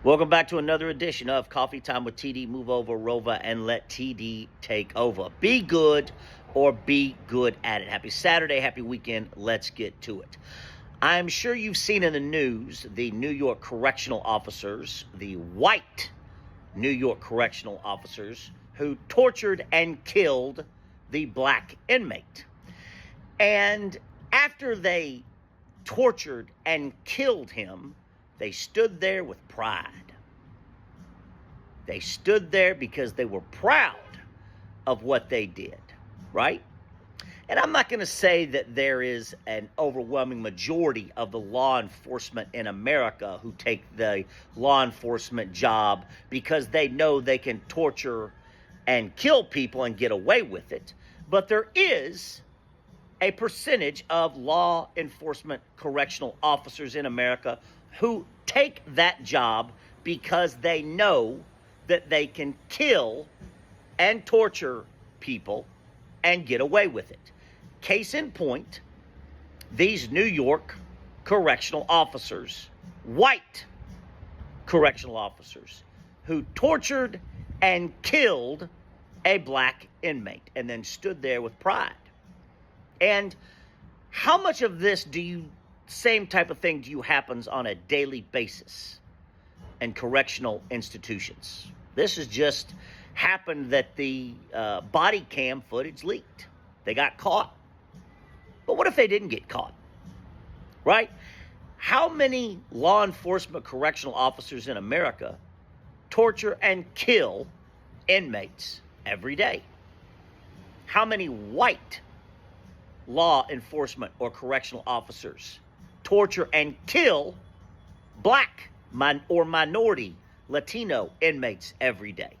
Welcome back to another edition of Coffee Time with TD. Move over, Rova, and let TD take over. Be good or be good at it. Happy Saturday, happy weekend. Let's get to it. I'm sure you've seen in the news the New York correctional officers, the white New York correctional officers who tortured and killed the black inmate. And after they tortured and killed him, they stood there with pride. They stood there because they were proud of what they did, right? And I'm not going to say that there is an overwhelming majority of the law enforcement in America who take the law enforcement job because they know they can torture and kill people and get away with it. But there is a percentage of law enforcement correctional officers in America who take that job because they know that they can kill and torture people and get away with it. Case in point, these New York correctional officers, white correctional officers, who tortured and killed a black inmate and then stood there with pride. And how much of this same type of thing happens on a daily basis in correctional institutions? This has just happened that the body cam footage leaked. They got caught. But what if they didn't get caught? Right? How many law enforcement correctional officers in America torture and kill inmates every day? How many white law enforcement or correctional officers torture and kill black or minority Latino inmates every day?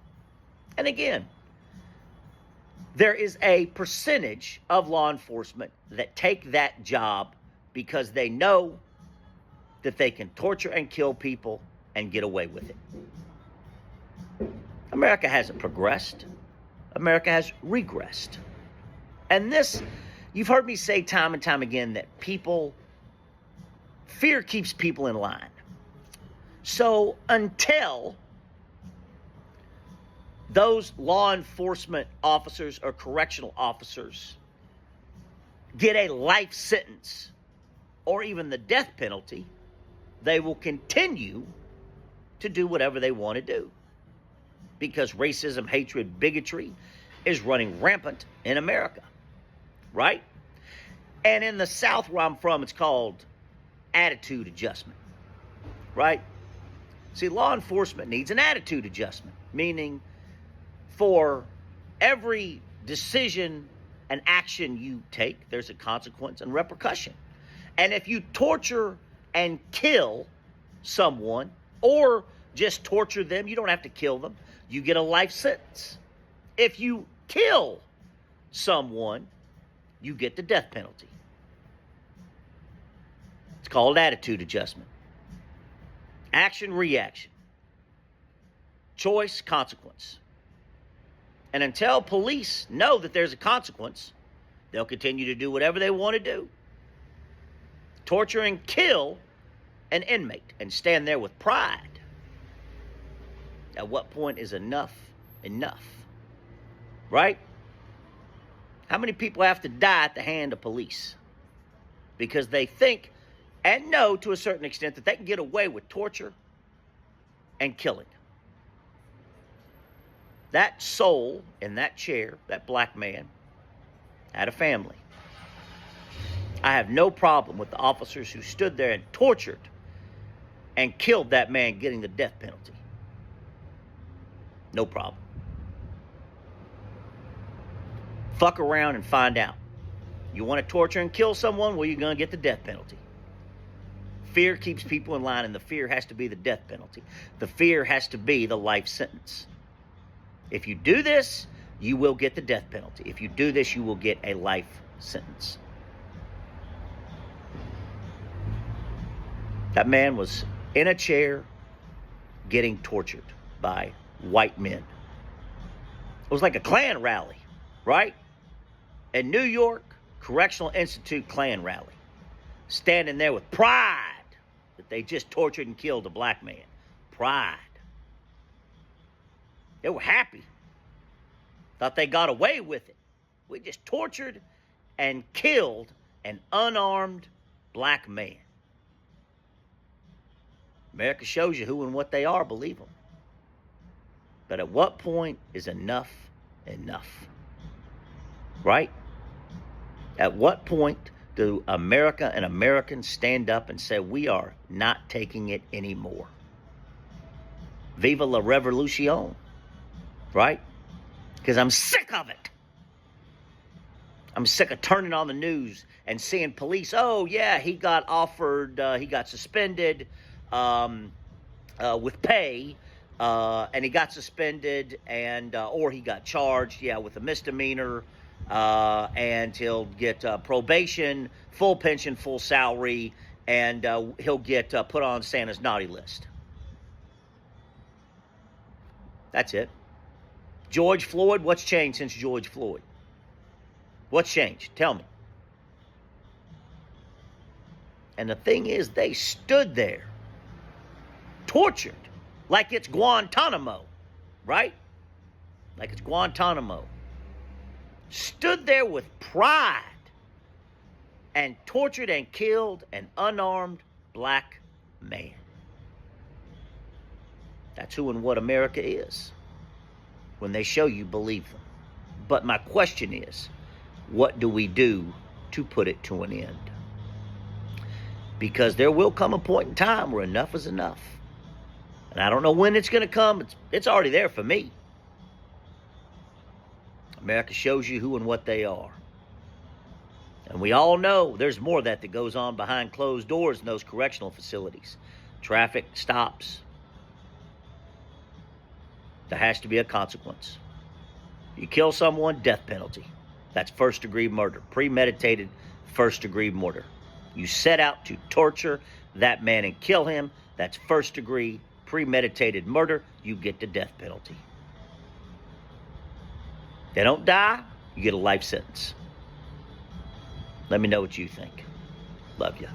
And again, there is a percentage of law enforcement that take that job because they know that they can torture and kill people and get away with it. America hasn't progressed. America has regressed. And this, you've heard me say time and time again that fear keeps people in line. So until those law enforcement officers or correctional officers get a life sentence or even the death penalty, they will continue to do whatever they want to do because racism, hatred, bigotry is running rampant in America, right? And in the South where I'm from, it's called attitude adjustment, right? See, law enforcement needs an attitude adjustment, meaning for every decision and action you take, there's a consequence and repercussion. And if you torture and kill someone or just torture them, you don't have to kill them, you get a life sentence. If you kill someone, you get the death penalty. It's called attitude adjustment. Action, reaction. Choice, consequence. And until police know that there's a consequence, they'll continue to do whatever they want to do. Torture and kill an inmate and stand there with pride. At what point is enough enough? Right? How many people have to die at the hand of police? Because they think and know to a certain extent that they can get away with torture and killing. That soul in that chair, that black man, had a family. I have no problem with the officers who stood there and tortured and killed that man getting the death penalty. No problem. Fuck around and find out. You want to torture and kill someone? Well, you're going to get the death penalty. Fear keeps people in line, and the fear has to be the death penalty. The fear has to be the life sentence. If you do this, you will get the death penalty. If you do this, you will get a life sentence. That man was in a chair getting tortured by white men. It was like a Klan rally, right? In New York, Correctional Institute Klan rally. Standing there with pride that they just tortured and killed a black man. pride. They were happy. Thought they got away with it. We just tortured and killed an unarmed black man. America shows you who and what they are, believe them. But at what point is enough enough? Right? At what point do America and Americans stand up and say, we are not taking it anymore? Viva la revolution. Right? Because I'm sick of it. I'm sick of turning on the news and seeing police, oh, yeah, he got offered, he got suspended with pay, and he got suspended and or he got charged, with a misdemeanor, and he'll get probation, full pension, full salary, and he'll get put on Santa's naughty list. That's it. George Floyd, what's changed since George Floyd? What's changed? Tell me. And the thing is, they stood there, tortured, like it's Guantanamo, right? Like it's Guantanamo. Stood there with pride and tortured and killed an unarmed black man. That's who and what America is. When they show you, believe them. But my question is, what do we do to put it to an end? Because there will come a point in time where enough is enough. And I don't know when it's going to come. It's already there for me. America shows you who and what they are. And we all know there's more of that goes on behind closed doors in those correctional facilities. Traffic stops. There has to be a consequence. You kill someone, death penalty. That's first-degree murder, premeditated first-degree murder. You set out to torture that man and kill him. That's first-degree premeditated murder. You get the death penalty. They don't die, you get a life sentence. Let me know what you think. Love you.